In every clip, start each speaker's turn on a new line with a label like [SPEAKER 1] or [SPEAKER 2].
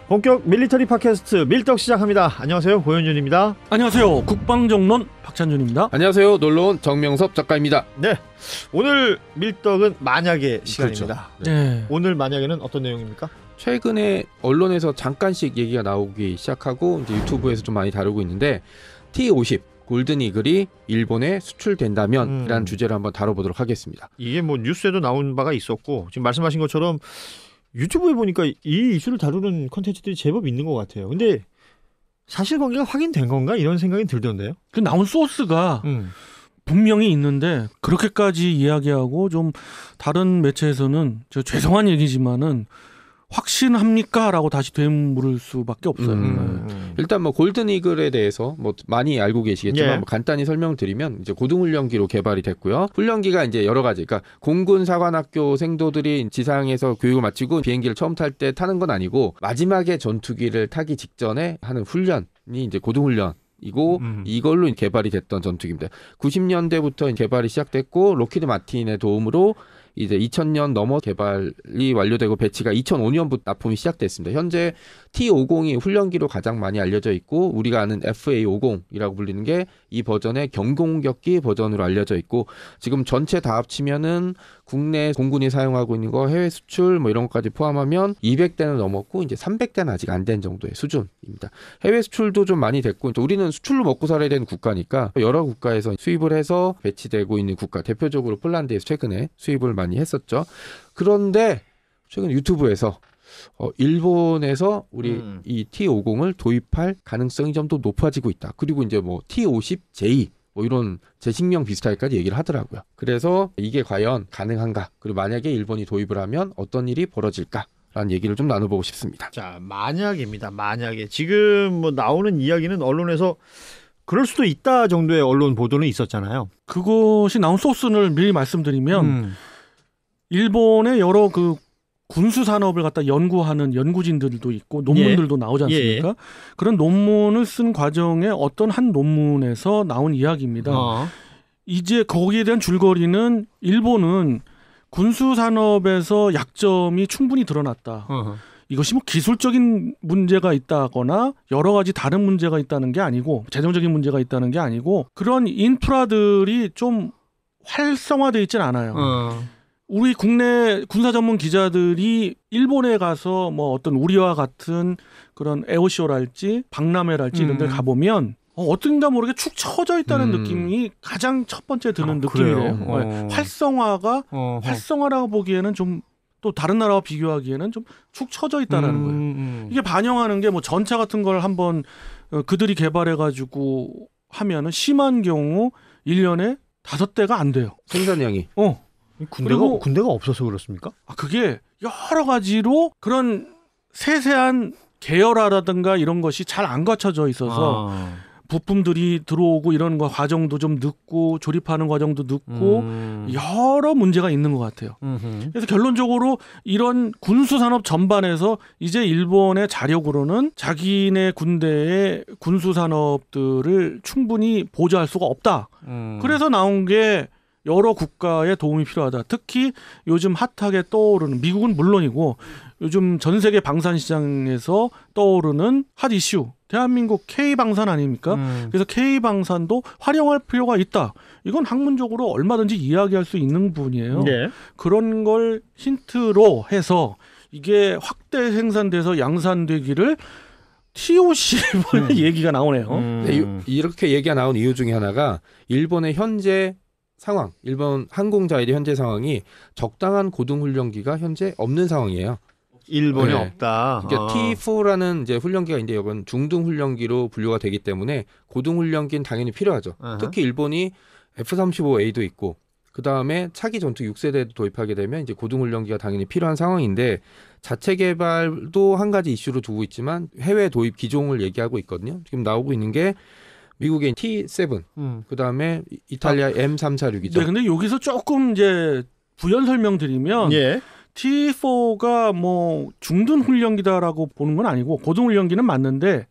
[SPEAKER 1] 본격 밀리터리 팟캐스트 밀떡 시작합니다. 안녕하세요, 고현준입니다.
[SPEAKER 2] 안녕하세요, 국방정론 박찬준입니다.
[SPEAKER 3] 안녕하세요, 놀러온 정명섭 작가입니다.
[SPEAKER 1] 네, 오늘 밀떡은 만약의 시간입니다.
[SPEAKER 3] 그렇죠.
[SPEAKER 2] 네.
[SPEAKER 1] 오늘 만약에는 어떤 내용입니까?
[SPEAKER 3] 최근에 언론에서 잠깐씩 얘기가 나오기 시작하고 이제 유튜브에서 좀 많이 다루고 있는데 T-50 골든 이글이 일본에 수출된다면 이라는 주제를 한번 다뤄보도록 하겠습니다.
[SPEAKER 1] 이게 뭐 뉴스에도 나온 바가 있었고 지금 말씀하신 것처럼 유튜브에 보니까 이 이슈를 다루는 콘텐츠들이 제법 있는 것 같아요. 근데 사실관계가 확인된 건가 이런 생각이 들던데요.
[SPEAKER 2] 그 나온 소스가 분명히 있는데 그렇게까지 이야기하고 좀 다른 매체에서는 저 죄송한 얘기지만은 확신합니까? 라고 다시 되물을 수밖에 없어요.
[SPEAKER 3] 일단 뭐 골든 이글에 대해서 뭐 많이 알고 계시겠지만
[SPEAKER 1] 예.
[SPEAKER 3] 뭐 간단히 설명드리면 이제 고등훈련기로 개발이 됐고요. 훈련기가 이제 여러 가지, 그러니까 공군 사관학교 생도들이 지상에서 교육을 마치고 비행기를 처음 탈 때 타는 건 아니고 마지막에 전투기를 타기 직전에 하는 훈련이 이제 고등훈련. 이고 이걸로 개발이 됐던 전투기입니다. 90년대부터 개발이 시작됐고 로키드 마틴의 도움으로 이제 2000년 넘어 개발이 완료되고 배치가 2005년부터 납품이 시작됐습니다. 현재 T-50이 훈련기로 가장 많이 알려져 있고 우리가 아는 FA-50이라고 불리는 게 이 버전의 경공격기 버전으로 알려져 있고 지금 전체 다 합치면은 국내 공군이 사용하고 있는 거 해외 수출 뭐 이런 것까지 포함하면 200대는 넘었고 이제 300대는 아직 안 된 정도의 수준입니다. 해외 수출도 좀 많이 됐고 우리는 수출로 먹고 살아야 되는 국가니까 여러 국가에서 수입을 해서 배치되고 있는 국가, 대표적으로 폴란드에서 최근에 수입을 많이 했었죠. 그런데 최근 유튜브에서 일본에서 우리 이 T-50을 도입할 가능성이 좀 더 높아지고 있다. 그리고 이제 뭐 T-50J 뭐 이런 제식명 비슷하게까지 얘기를 하더라고요. 그래서 이게 과연 가능한가? 그리고 만약에 일본이 도입을 하면 어떤 일이 벌어질까? 라는 얘기를 좀 나눠보고 싶습니다.
[SPEAKER 1] 자, 만약입니다. 만약에 지금 뭐 나오는 이야기는 언론에서 그럴 수도 있다 정도의 언론 보도는 있었잖아요.
[SPEAKER 2] 그것이 나온 소스를 미리 말씀드리면 일본의 여러 그 군수 산업을 갖다 연구하는 연구진들도 있고 논문들도 나오지 않습니까?
[SPEAKER 1] 예.
[SPEAKER 2] 그런 논문을 쓴 과정에 어떤 한 논문에서 나온 이야기입니다. 이제 거기에 대한 줄거리는 일본은 군수 산업에서 약점이 충분히 드러났다. 이것이 뭐 기술적인 문제가 있다거나 여러 가지 다른 문제가 있다는 게 아니고 재정적인 문제가 있다는 게 아니고 그런 인프라들이 좀 활성화되어 있지는 않아요. 우리 국내 군사 전문 기자들이 일본에 가서 뭐 어떤 우리와 같은 그런 에어쇼랄지 박람회랄지 이런 데 가보면 어떤가 모르게 축 처져 있다는 느낌이 가장 첫 번째 드는 느낌이래요. 활성화라고 보기에는 좀 또 다른 나라와 비교하기에는 좀 축 처져 있다는 거예요. 이게 반영하는 게 뭐 전차 같은 걸 한번 그들이 개발해가지고 하면은 심한 경우 1년에 5대가 안 돼요.
[SPEAKER 3] 생산량이.
[SPEAKER 1] 군대가 없어서 그렇습니까?
[SPEAKER 2] 그게 여러 가지로 그런 세세한 계열화라든가 이런 것이 잘 안 갖춰져 있어서 부품들이 들어오고 이런 거 과정도 좀 늦고 조립하는 과정도 늦고 여러 문제가 있는 것 같아요. 그래서 결론적으로 이런 군수산업 전반에서 이제 일본의 자력으로는 자기네 군대의 군수산업들을 충분히 보좌할 수가 없다. 그래서 나온 게 여러 국가의 도움이 필요하다. 특히 요즘 핫하게 떠오르는 미국은 물론이고 요즘 전 세계 방산 시장에서 떠오르는 핫 이슈. 대한민국 K방산 아닙니까? 그래서 K방산도 활용할 필요가 있다. 이건 학문적으로 얼마든지 이야기할 수 있는 부분이에요.
[SPEAKER 1] 네.
[SPEAKER 2] 그런 걸 힌트로 해서 이게 확대 생산돼서 양산되기를 T-50 얘기가 나오네요.
[SPEAKER 3] 네, 이렇게 얘기가 나온 이유 중에 하나가 일본의 현재 상황, 일본 항공자의 현재 상황이 적당한 고등훈련기가 현재 없는 상황이에요.
[SPEAKER 1] 일본에
[SPEAKER 3] 네.
[SPEAKER 1] 없다.
[SPEAKER 3] 그러니까 T4라는 이제 훈련기가 있는데 이건 중등 훈련기로 분류가 되기 때문에 고등 훈련기는 당연히 필요하죠. 특히 일본이 F-35A도 있고 그 다음에 차기 전투 6세대도 도입하게 되면 이제 고등 훈련기가 당연히 필요한 상황인데 자체 개발도 한 가지 이슈로 두고 있지만 해외 도입 기종을 얘기하고 있거든요. 지금 나오고 있는 게 미국의 T7, 그 다음에 이탈리아 M346이죠.
[SPEAKER 2] 네, 근데 여기서 조금 이제 부연 설명드리면 T4가 뭐 중등 훈련기다라고 보는 건 아니고 고등 훈련기는 맞는데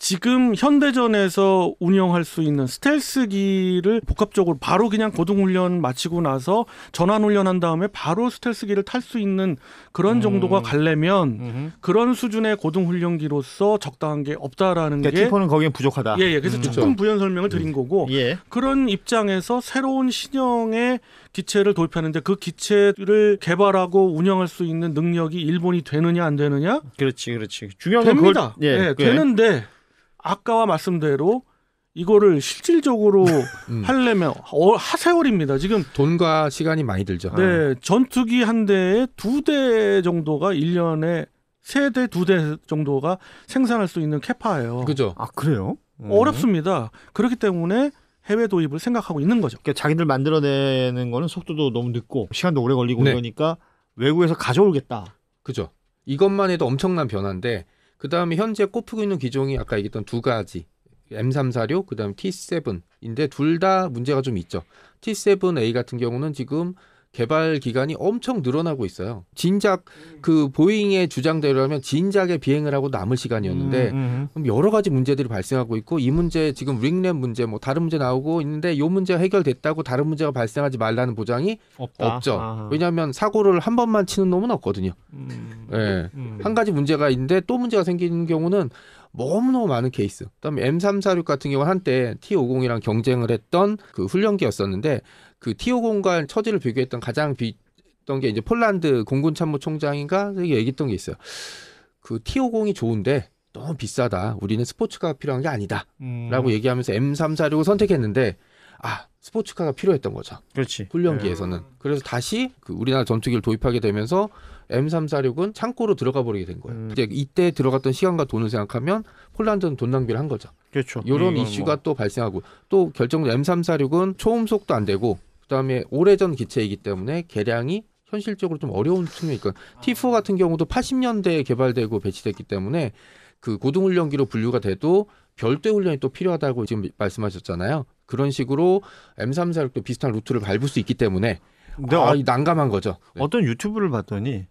[SPEAKER 2] 지금 현대전에서 운영할 수 있는 스텔스기를 복합적으로 바로 그냥 고등훈련 마치고 나서 전환훈련한 다음에 바로 스텔스기를 탈 수 있는 그런 정도가 가려면 그런 수준의 고등훈련기로서 적당한 게 없다라는
[SPEAKER 1] 그러니까
[SPEAKER 2] 게
[SPEAKER 1] T4는 거기엔 부족하다.
[SPEAKER 2] 예, 그래서 조금 부연 설명을 드린 거고
[SPEAKER 1] 예.
[SPEAKER 2] 그런 입장에서 새로운 신형의 기체를 도입하는데 그 기체를 개발하고 운영할 수 있는 능력이 일본이 되느냐 안 되느냐?
[SPEAKER 1] 그렇지. 중요한 건
[SPEAKER 2] 됩니다.
[SPEAKER 1] 그걸, 예,
[SPEAKER 2] 되는데 아까와 말씀대로 이거를 실질적으로 하려면 하세월입니다. 지금
[SPEAKER 3] 돈과 시간이 많이 들죠.
[SPEAKER 2] 네, 전투기 한 대에 2대 정도가 1년에 3대, 2대 정도가 생산할 수 있는 캐파예요.
[SPEAKER 3] 그죠?
[SPEAKER 1] 아, 그래요?
[SPEAKER 2] 어렵습니다. 그렇기 때문에 해외 도입을 생각하고 있는 거죠.
[SPEAKER 1] 그러니까 자기들 만들어내는 거는 속도도 너무 늦고 시간도 오래 걸리고
[SPEAKER 3] 네.
[SPEAKER 1] 이러니까 외국에서 가져오겠다.
[SPEAKER 3] 그죠? 이것만 해도 엄청난 변화인데 그 다음에 현재 꼽히고 있는 기종이 아까 얘기했던 두 가지 M346 그 다음에 T7인데 둘 다 문제가 좀 있죠. T7A 같은 경우는 지금 개발 기간이 엄청 늘어나고 있어요. 진작 그 보잉의 주장대로라면 진작에 비행을 하고 남을 시간이었는데 그럼 여러 가지 문제들이 발생하고 있고 이 문제 지금 윙랩 문제 뭐 다른 문제 나오고 있는데 이 문제가 해결됐다고 다른 문제가 발생하지 말라는 보장이
[SPEAKER 1] 없다.
[SPEAKER 3] 없죠.
[SPEAKER 1] 아하.
[SPEAKER 3] 왜냐하면 사고를 한 번만 치는 놈은 없거든요. 예. 한 가지 문제가 있는데 또 문제가 생기는 경우는 너무너무 많은 케이스. 그다음에 M346 같은 경우는 한때 T50이랑 경쟁을 했던 그 훈련기였었는데 그 T50과 처지를 비교했던 가장 비했던 게 이제 폴란드 공군참모총장인가 얘기했던 게 있어요. 그 T50이 좋은데 너무 비싸다. 우리는 스포츠카가 필요한 게 아니다. 라고 얘기하면서 M346을 선택했는데 스포츠카가 필요했던 거죠.
[SPEAKER 1] 그렇지.
[SPEAKER 3] 훈련기에서는. 그래서 다시 그 우리나라 전투기를 도입하게 되면서 M346은 창고로 들어가 버리게 된 거예요. 이제 이때 들어갔던 시간과 돈을 생각하면 폴란드는 돈 낭비를 한 거죠.
[SPEAKER 1] 그렇죠.
[SPEAKER 3] 이런 이슈가 또 발생하고 또 결정적으로 M346은 초음속도 안 되고 그다음에 오래전 기체이기 때문에 개량이 현실적으로 좀 어려운 측면이 있고 T4 같은 경우도 80년대에 개발되고 배치됐기 때문에 그 고등훈련기로 분류가 돼도 별도의 훈련이 또 필요하다고 지금 말씀하셨잖아요. 그런 식으로 M346도 비슷한 루트를 밟을 수 있기 때문에 난감한 거죠. 네.
[SPEAKER 1] 어떤 유튜브를 봤더니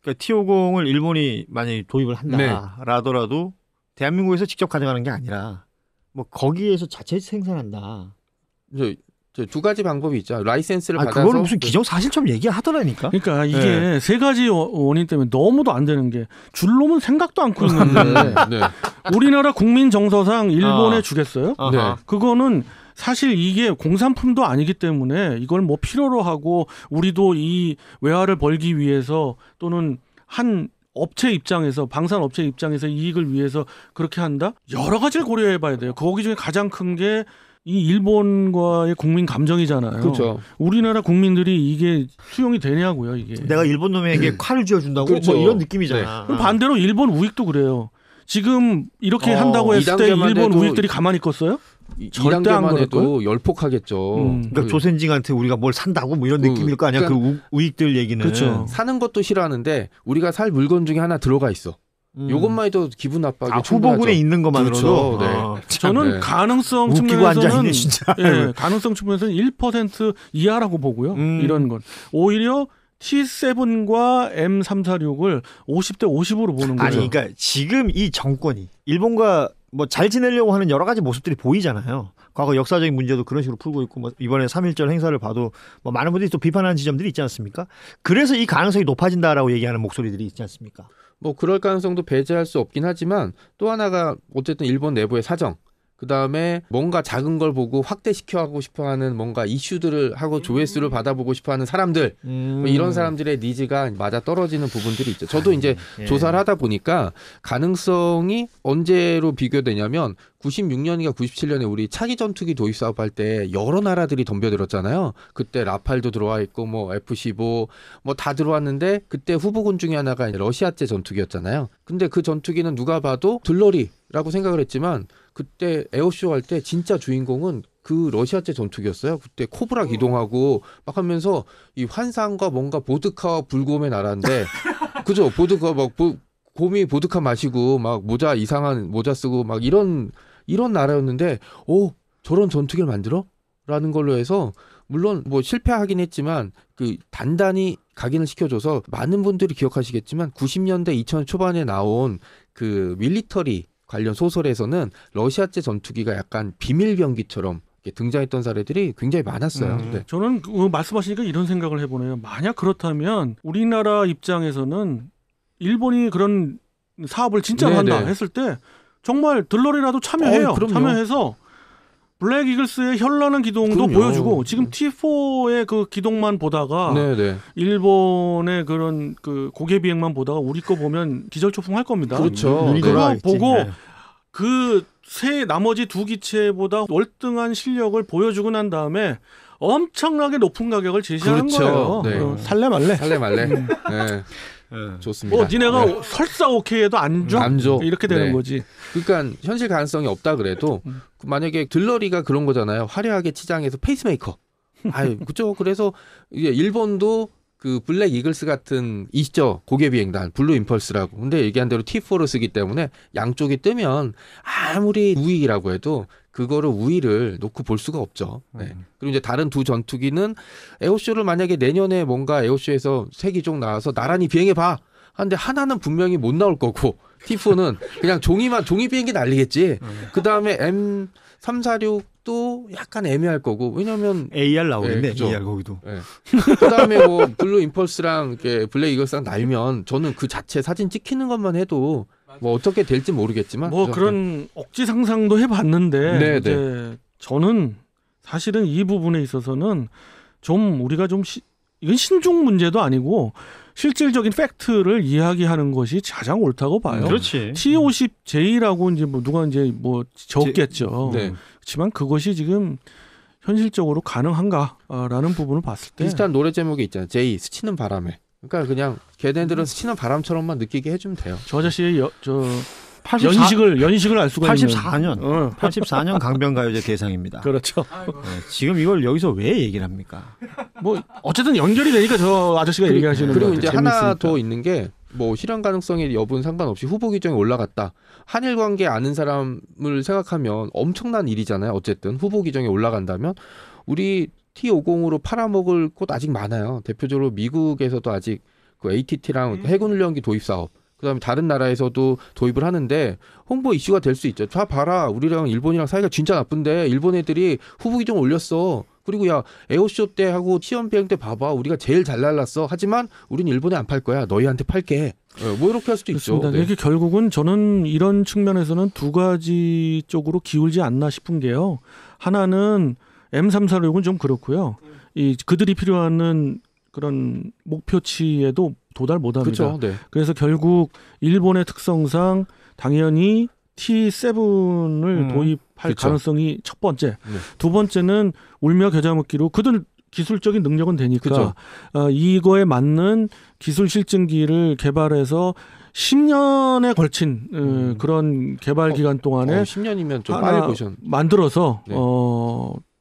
[SPEAKER 1] 그러니까 T50을 일본이 만약에 도입을 한다라더라도 대한민국에서 직접 가져가는 게 아니라 뭐 거기에서 자체 생산한다.
[SPEAKER 3] 두 가지 방법이 있죠. 라이센스를 받아서
[SPEAKER 1] 그거는 무슨 기정사실처럼 얘기하더라니까.
[SPEAKER 2] 그러니까 이게 세 가지 원인 때문에 너무도 안 되는 게 줄놈은 생각도 않고 있는데 우리나라 국민 정서상 일본에 주겠어요?
[SPEAKER 3] 네.
[SPEAKER 2] 그거는 사실 이게 공산품도 아니기 때문에 이걸 뭐 필요로 하고 우리도 이 외화를 벌기 위해서 또는 한 업체 입장에서 방산 업체 입장에서 이익을 위해서 그렇게 한다? 여러 가지를 고려해 봐야 돼요. 거기 중에 가장 큰 게 이 일본과의 국민 감정이잖아요.
[SPEAKER 3] 그렇죠.
[SPEAKER 2] 우리나라 국민들이 이게 수용이 되냐고요, 이게.
[SPEAKER 1] 내가 일본 놈에게 칼을 쥐어준다고
[SPEAKER 3] 그렇죠.
[SPEAKER 1] 뭐 이런 느낌이잖아.
[SPEAKER 2] 그럼 반대로 일본 우익도 그래요. 지금 이렇게 한다고 했을 때 일본 우익들이 가만히 있겠어요? 절대 안
[SPEAKER 3] 2단계만 해도
[SPEAKER 2] 그럴걸?
[SPEAKER 3] 열폭하겠죠.
[SPEAKER 1] 그러니까 조센징한테 우리가 뭘 산다고 뭐 이런 느낌일 거 아니야.
[SPEAKER 3] 그러니까
[SPEAKER 1] 그 우익들 얘기는.
[SPEAKER 2] 그렇죠.
[SPEAKER 3] 사는 것도 싫어하는데 우리가 살 물건 중에 하나 들어가 있어. 요것만 해도 기분 나빠하게
[SPEAKER 1] 후보군에 있는 것만으로도.
[SPEAKER 3] 그렇죠.
[SPEAKER 2] 저는 가능성
[SPEAKER 1] 웃기고 앉아있네
[SPEAKER 2] 측면에서는
[SPEAKER 1] 진짜.
[SPEAKER 2] 가능성 측면에서는 1% 이하라고 보고요. 이런 건 오히려 T7과 M346을 50대 50으로 보는 거죠.
[SPEAKER 1] 아니 그러니까 지금 이 정권이 일본과 뭐 잘 지내려고 하는 여러 가지 모습들이 보이잖아요. 과거 역사적인 문제도 그런 식으로 풀고 있고 뭐 이번에 3.1절 행사를 봐도 뭐 많은 분들이 또 비판하는 지점들이 있지 않습니까? 그래서 이 가능성이 높아진다라고 얘기하는 목소리들이 있지 않습니까?
[SPEAKER 3] 뭐 그럴 가능성도 배제할 수 없긴 하지만 또 하나가 어쨌든 일본 내부의 사정 그다음에 뭔가 작은 걸 보고 확대시켜 하고 싶어하는 뭔가 이슈들을 하고 조회수를 받아보고 싶어하는 사람들 뭐 이런 사람들의 니즈가 맞아 떨어지는 부분들이 있죠. 저도 이제 조사를 하다 보니까 가능성이 언제로 비교되냐면 96년인가 97년에 우리 차기 전투기 도입 사업할 때 여러 나라들이 덤벼들었잖아요. 그때 라팔도 들어와 있고 뭐 F-15 뭐 다 들어왔는데 그때 후보군 중에 하나가 러시아제 전투기였잖아요. 근데 그 전투기는 누가 봐도 들러리라고 생각을 했지만 그때 에어쇼 할 때 진짜 주인공은 그 러시아제 전투기였어요. 그때 코브라 기동하고 막 하면서 이 환상과 뭔가 보드카와 불곰의 나라인데 그죠? 보드카 막 곰이 보드카 마시고 막 모자 이상한 모자 쓰고 막 이런 나라였는데 저런 전투기를 만들어? 라는 걸로 해서 물론 뭐 실패하긴 했지만 그 단단히 각인을 시켜줘서 많은 분들이 기억하시겠지만 90년대 2000년 초반에 나온 그 밀리터리 관련 소설에서는 러시아제 전투기가 약간 비밀 병기처럼 등장했던 사례들이 굉장히 많았어요. 네.
[SPEAKER 2] 저는 말씀하시니까 이런 생각을 해보네요. 만약 그렇다면 우리나라 입장에서는 일본이 그런 사업을 진짜로
[SPEAKER 3] 네네.
[SPEAKER 2] 한다 했을 때 정말 들러리라도 참여해요.
[SPEAKER 3] 그럼요.
[SPEAKER 2] 참여해서 블랙 이글스의 현란한 기동도
[SPEAKER 3] 그럼요.
[SPEAKER 2] 보여주고 지금 T4의 그 기동만 보다가
[SPEAKER 3] 네네.
[SPEAKER 2] 일본의 그런 그 고개 비행만 보다가 우리 거 보면 기절초풍할 겁니다.
[SPEAKER 3] 그렇죠.
[SPEAKER 1] 눈이
[SPEAKER 3] 네.
[SPEAKER 1] 돌아가겠지.
[SPEAKER 2] 보고
[SPEAKER 1] 네.
[SPEAKER 2] 그 세 나머지 두 기체보다 월등한 실력을 보여주고 난 다음에 엄청나게 높은 가격을 제시하는
[SPEAKER 3] 그렇죠.
[SPEAKER 2] 거예요.
[SPEAKER 3] 네.
[SPEAKER 2] 살래 말래.
[SPEAKER 3] 할래 말래. 네.
[SPEAKER 1] 네.
[SPEAKER 3] 좋습니다.
[SPEAKER 2] 니네가
[SPEAKER 3] 네.
[SPEAKER 2] 설사 오케이 해도 안 줘.
[SPEAKER 3] 안 줘.
[SPEAKER 2] 이렇게 되는
[SPEAKER 3] 네.
[SPEAKER 2] 거지.
[SPEAKER 3] 그러니까 현실 가능성이 없다 그래도 만약에 들러리가 그런 거잖아요. 화려하게 치장해서 페이스메이커. 아유, 그렇죠. 그래서 이제 일본도 그 블랙 이글스 같은 있죠. 고개 비행단 블루 임펄스라고. 근데 얘기한 대로 T4를 쓰기 때문에 양쪽이 뜨면 아무리 우위라고 해도 그거를 우위를 놓고 볼 수가 없죠. 네. 그리고 이제 다른 두 전투기는 에어쇼를 만약에 내년에 뭔가 에어쇼에서 세 기종 나와서 나란히 비행해 봐. 하는데 하나는 분명히 못 나올 거고 T4는 그냥 종이 비행기 날리겠지. 그 다음에 M346도 약간 애매할 거고 왜냐면
[SPEAKER 1] AR 나오겠네.
[SPEAKER 3] 네, 그죠.
[SPEAKER 1] AR 거기도.
[SPEAKER 3] 네. 그다음에 뭐 블루 임펄스랑 이렇게 블랙 이글스랑 날면 저는 그 자체 사진 찍히는 것만 해도 뭐 어떻게 될지 모르겠지만
[SPEAKER 2] 뭐 그런 억지 상상도 해봤는데
[SPEAKER 3] 네,
[SPEAKER 2] 이제 저는 사실은 이 부분에 있어서는 좀 우리가 좀 이건 신중 문제도 아니고 실질적인 팩트를 이야기하는 것이 가장 옳다고 봐요.
[SPEAKER 1] 그렇지.
[SPEAKER 2] T50J라고 이제 뭐 누가 이제 뭐 적겠죠.
[SPEAKER 3] 네.
[SPEAKER 2] 그렇지만 그것이 지금 현실적으로 가능한가라는 부분을 봤을 때
[SPEAKER 3] 비슷한 노래 제목이 있잖아요. 제이 스치는 바람에. 그러니까 그냥 걔네들은 스치는 바람처럼만 느끼게 해주면 돼요.
[SPEAKER 2] 저 아저씨의
[SPEAKER 1] 84,
[SPEAKER 2] 연식을 알 수가 있는
[SPEAKER 1] 84년. 84년 강변가요제 대상입니다.
[SPEAKER 2] 그렇죠.
[SPEAKER 1] 네, 지금 이걸 여기서 왜 얘기를 합니까?
[SPEAKER 2] 뭐 어쨌든 연결이 되니까 저 아저씨가 얘기하시는
[SPEAKER 3] 그리고
[SPEAKER 2] 거
[SPEAKER 3] 이제
[SPEAKER 2] 같아요.
[SPEAKER 3] 하나
[SPEAKER 2] 재밌으니까.
[SPEAKER 3] 더 있는 게 뭐 실현 가능성의 여부는 상관없이 후보 규정에 올라갔다. 한일 관계 아는 사람을 생각하면 엄청난 일이잖아요. 어쨌든 후보 규정에 올라간다면 우리 T50으로 팔아먹을 곳 아직 많아요. 대표적으로 미국에서도 아직 그 ATT랑 해군 훈련기 도입 사업. 그다음에 다른 나라에서도 도입을 하는데 홍보 이슈가 될 수 있죠. 자 봐라, 우리랑 일본이랑 사이가 진짜 나쁜데 일본 애들이 후보 규정 올렸어. 그리고 야 에어쇼 때 하고 시험 비행 때 봐봐, 우리가 제일 잘 날랐어. 하지만 우린 일본에 안 팔 거야. 너희한테 팔게. 뭐 이렇게 할 수도
[SPEAKER 2] 그렇습니다.
[SPEAKER 3] 있죠. 네.
[SPEAKER 2] 이게 결국은 저는 이런 측면에서는 두 가지 쪽으로 기울지 않나 싶은 게요. 하나는 M346은 좀 그렇고요. 이 그들이 필요한 그런 목표치에도 도달 못합니다.
[SPEAKER 3] 그렇죠. 네.
[SPEAKER 2] 그래서 결국 일본의 특성상 당연히 T7을 도입할
[SPEAKER 3] 그쵸.
[SPEAKER 2] 가능성이 첫 번째.
[SPEAKER 3] 네.
[SPEAKER 2] 두 번째는 울며 겨자 먹기로 그들 기술적인 능력은 되니까
[SPEAKER 3] 그쵸.
[SPEAKER 2] 이거에 맞는 기술 실증기를 개발해서 10년에 걸친 그런 개발 기간 동안에
[SPEAKER 3] 10년이면 좀
[SPEAKER 2] 하나
[SPEAKER 3] 빨리 보셨.
[SPEAKER 2] 만들어서
[SPEAKER 3] 네.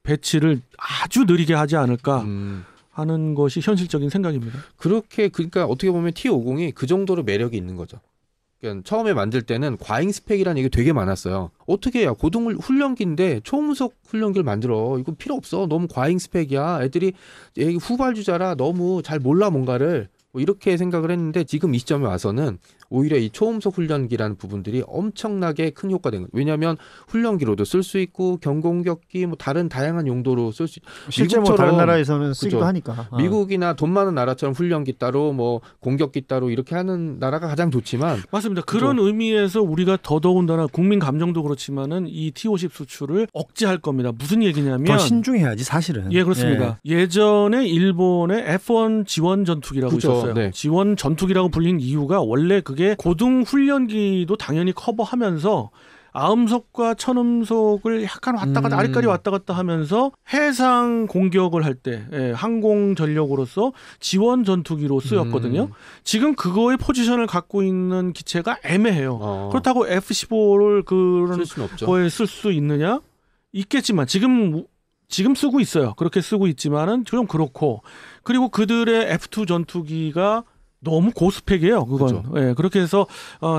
[SPEAKER 2] 배치를 아주 느리게 하지 않을까 하는 것이 현실적인 생각입니다.
[SPEAKER 3] 그렇게 그러니까 어떻게 보면 T50이 그 정도로 매력이 있는 거죠. 그러니까 처음에 만들 때는 과잉 스펙이라는 얘기 되게 많았어요. 어떻게 해야 고등 훈련기인데 초음속 훈련기를 만들어. 이거 필요 없어. 너무 과잉 스펙이야. 애들이 후발주자라 너무 잘 몰라 뭔가를. 뭐 이렇게 생각을 했는데 지금 이 시점에 와서는 오히려 이 초음속 훈련기라는 부분들이 엄청나게 큰 효과가 된 거예요. 왜냐하면 훈련기로도 쓸 수 있고 경공격기 뭐 다른 다양한 용도로 쓸 수.
[SPEAKER 1] 실제 뭐 다른 나라에서는 쓰기도
[SPEAKER 3] 그죠.
[SPEAKER 1] 하니까.
[SPEAKER 3] 미국이나 돈 많은 나라처럼 훈련기 따로 뭐 공격기 따로 이렇게 하는 나라가 가장 좋지만
[SPEAKER 2] 맞습니다. 그런 의미에서 우리가 더더군다나 국민 감정도 그렇지만은 이 T50 수출을 억제할 겁니다. 무슨 얘기냐면
[SPEAKER 1] 더 신중해야지 사실은.
[SPEAKER 2] 예, 그렇습니다. 예전에 일본의 F1 지원 전투기라고
[SPEAKER 3] 그쵸,
[SPEAKER 2] 있었어요.
[SPEAKER 3] 네.
[SPEAKER 2] 지원 전투기라고 불린 이유가 원래 그게 고등 훈련기도 당연히 커버하면서 아음속과 천음속을 약간 왔다 갔다 아리까리 왔다 갔다 하면서 해상 공격을 할 때 항공 전력으로서 지원 전투기로 쓰였거든요. 지금 그거의 포지션을 갖고 있는 기체가 애매해요. 그렇다고 F-15를 그런
[SPEAKER 3] 쓸 수는 없죠.
[SPEAKER 2] 거에 쓸 수 있느냐? 있겠지만 지금 쓰고 있어요. 그렇게 쓰고 있지만은 좀 그렇고 그리고 그들의 F2 전투기가 너무 고스펙이에요. 그건.
[SPEAKER 3] 그렇죠.
[SPEAKER 2] 예, 그렇게 해서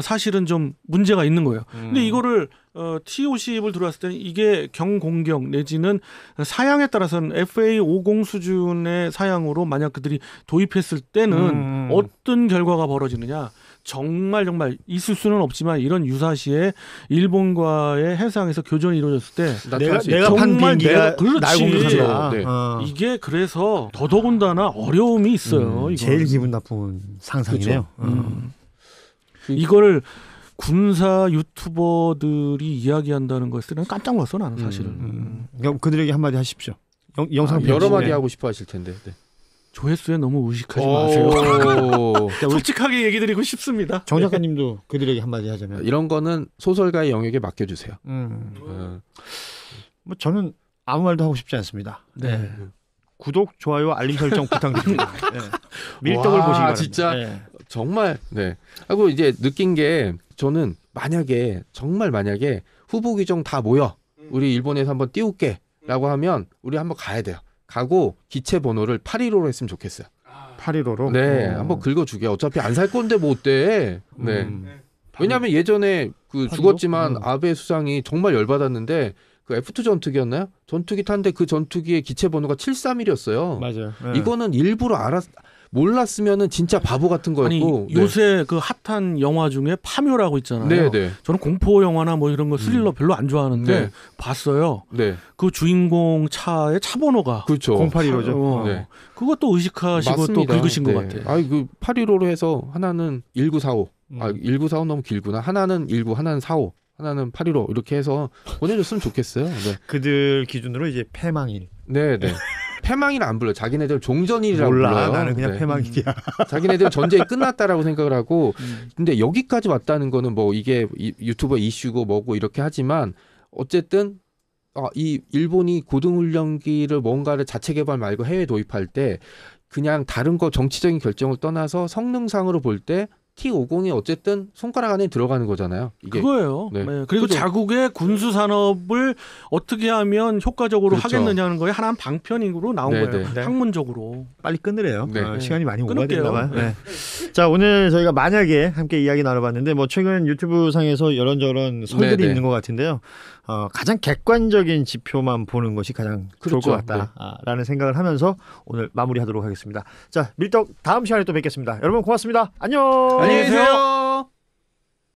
[SPEAKER 2] 사실은 좀 문제가 있는 거예요. 근데 이거를 T-50을 들어왔을 때는 이게 경공격 내지는 사양에 따라서는 FA50 수준의 사양으로 만약 그들이 도입했을 때는 어떤 결과가 벌어지느냐. 정말 있을 수는 없지만 이런 유사시에 일본과의 해상에서 교전이 이루어졌을 때
[SPEAKER 1] 내가 판 비행기가 날 공격한다.
[SPEAKER 3] 네.
[SPEAKER 2] 이게 그래서 더더군다나 어려움이 있어요.
[SPEAKER 1] 제일 기분 나쁜 상상이네요.
[SPEAKER 2] 이걸 군사 유튜버들이 이야기한다는 것에 대해서 깜짝 놀랐어 나는 사실은.
[SPEAKER 1] 그럼 그들에게 한마디 하십시오. 영상
[SPEAKER 3] 여러 마디 하고 싶어 하실 텐데. 네.
[SPEAKER 2] 조회수에 너무 의식하지 마세요. 솔직하게 얘기 드리고 싶습니다.
[SPEAKER 1] 정 작가님도 그들에게 한마디 하자면.
[SPEAKER 3] 이런 거는 소설가의 영역에 맡겨주세요.
[SPEAKER 1] 뭐 저는 아무 말도 하고 싶지 않습니다.
[SPEAKER 2] 네.
[SPEAKER 1] 구독, 좋아요, 알림 설정 부탁드립니다. 네. 밀떡을 보시기 바랍니다.
[SPEAKER 3] 진짜
[SPEAKER 1] 네.
[SPEAKER 3] 정말 네. 하고 이제 느낀 게 저는 만약에 후보 규정 다 모여 우리 일본에서 한번 띄울게라고 하면 우리 한번 가야 돼요. 가고 기체 번호를 815로 했으면 좋겠어요.
[SPEAKER 1] 815로?
[SPEAKER 3] 네, 한번 긁어주게. 어차피 안 살 건데 뭐 어때? 네. 왜냐하면 예전에 그
[SPEAKER 1] 815?
[SPEAKER 3] 죽었지만 아베 수상이 정말 열받았는데 그 F2 전투기였나요? 전투기 탄데 그 전투기의 기체 번호가 731이었어요.
[SPEAKER 1] 맞아요. 네.
[SPEAKER 3] 이거는 일부러 몰랐으면은 진짜 바보 같은 거였고.
[SPEAKER 2] 아니 요새 그 핫한 영화 중에 파묘라고 있잖아요.
[SPEAKER 3] 네, 네.
[SPEAKER 2] 저는 공포 영화나 뭐 이런 거 스릴러 별로 안 좋아하는데
[SPEAKER 3] 네.
[SPEAKER 2] 봤어요.
[SPEAKER 3] 네.
[SPEAKER 2] 그 주인공 차의 차 번호가
[SPEAKER 3] 그렇죠.
[SPEAKER 1] 081호죠.
[SPEAKER 3] 네.
[SPEAKER 2] 그것도 의식하시고
[SPEAKER 3] 맞습니다.
[SPEAKER 2] 또 긁으신
[SPEAKER 3] 네.
[SPEAKER 2] 것 같아요.
[SPEAKER 3] 아, 그 815로 해서 하나는 1945. 1945 너무 길구나. 하나는 19, 하나는 45. 하나는 815 이렇게 해서 보내줬으면 좋겠어요. 네.
[SPEAKER 1] 그들 기준으로 이제 패망일.
[SPEAKER 3] 네, 네. 패망일 안 불러. 자기네들 종전일이라고
[SPEAKER 1] 몰라.
[SPEAKER 3] 불러요.
[SPEAKER 1] 나는 그냥
[SPEAKER 3] 네.
[SPEAKER 1] 패망일이야.
[SPEAKER 3] 자기네들 전쟁이 끝났다라고 생각을 하고 근데 여기까지 왔다는 거는 뭐 이게 유튜버 이슈고 뭐고 이렇게 하지만 어쨌든 이 일본이 고등훈련기를 뭔가를 자체 개발 말고 해외 도입할 때 그냥 다른 거 정치적인 결정을 떠나서 성능상으로 볼 때 T50이 어쨌든 손가락 안에 들어가는 거잖아요. 이게
[SPEAKER 2] 그거예요.
[SPEAKER 3] 네.
[SPEAKER 2] 네. 그리고
[SPEAKER 3] 그죠?
[SPEAKER 2] 자국의 군수 산업을 어떻게 하면 효과적으로
[SPEAKER 3] 그렇죠.
[SPEAKER 2] 하겠느냐는 거에 하나의 방편으로 나온
[SPEAKER 3] 네,
[SPEAKER 2] 거예요.
[SPEAKER 3] 네.
[SPEAKER 1] 네.
[SPEAKER 2] 학문적으로.
[SPEAKER 1] 빨리 끊으래요.
[SPEAKER 3] 네.
[SPEAKER 1] 시간이 많이
[SPEAKER 2] 끊을게요.
[SPEAKER 1] 오버됐나 봐요. 네. 자, 오늘 저희가 만약에 함께 이야기 나눠봤는데 뭐 최근 유튜브 상에서 이런저런 설들이
[SPEAKER 3] 네, 네.
[SPEAKER 1] 있는 것 같은데요. 가장 객관적인 지표만 보는 것이 가장
[SPEAKER 3] 그렇죠.
[SPEAKER 1] 좋을 것 같다라는 생각을 하면서 오늘 마무리하도록 하겠습니다. 자, 밀떡 다음 시간에 또 뵙겠습니다. 여러분 고맙습니다. 안녕.
[SPEAKER 3] 안녕히 계세요.